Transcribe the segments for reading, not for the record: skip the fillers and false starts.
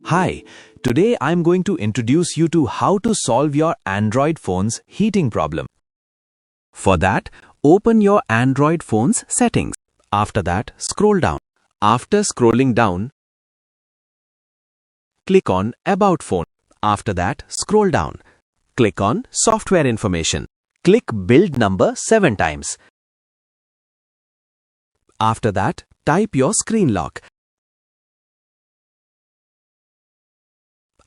Hi, today I'm going to introduce you to how to solve your Android phone's heating problem. For that, open your Android phone's settings. After that, scroll down. After scrolling down, click on About Phone. After that, scroll down. Click on Software Information. Click Build Number 7 times. After that, type your screen lock.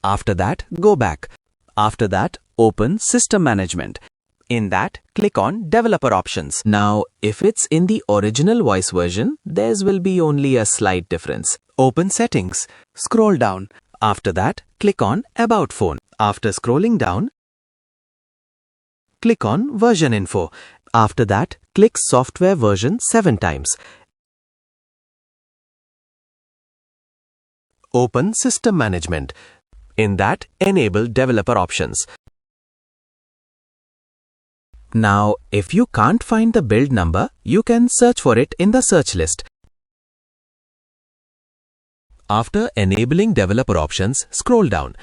After that, go back. After that, open System Management. In that, click on Developer Options. Now, if it's in the original voice version, there will be only a slight difference. Open Settings. Scroll down. After that, click on About Phone. After scrolling down, click on Version Info. After that, click Software Version 7 times. Open System Management. In that, enable Developer Options. Now, if you can't find the build number, you can search for it in the search list. After enabling Developer Options, scroll down.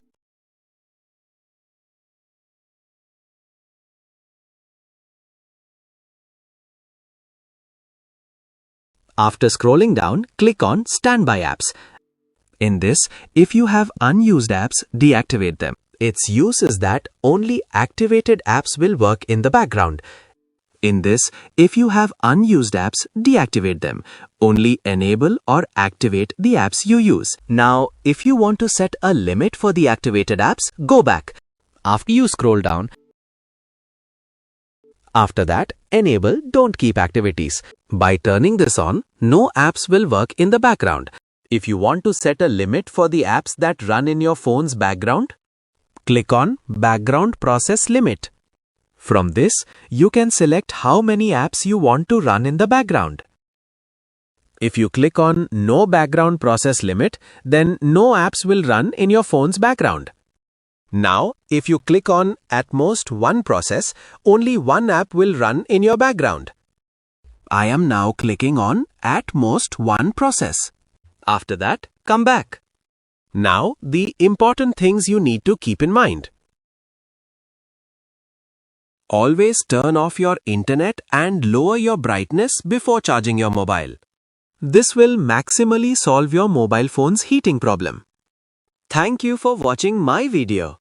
After scrolling down, click on Standby Apps. In this, if you have unused apps, deactivate them. Its use is that only activated apps will work in the background. In this, if you have unused apps, deactivate them. Only enable or activate the apps you use. Now, if you want to set a limit for the activated apps, go back. After you scroll down, after that, enable Don't Keep Activities. By turning this on, no apps will work in the background. If you want to set a limit for the apps that run in your phone's background, click on Background Process Limit. From this, you can select how many apps you want to run in the background. If you click on No Background Process Limit, then no apps will run in your phone's background. Now, if you click on At Most One Process, only one app will run in your background. I am now clicking on At Most One Process. After that, come back. Now, the important things you need to keep in mind. Always turn off your internet and lower your brightness before charging your mobile. This will maximally solve your mobile phone's heating problem. Thank you for watching my video.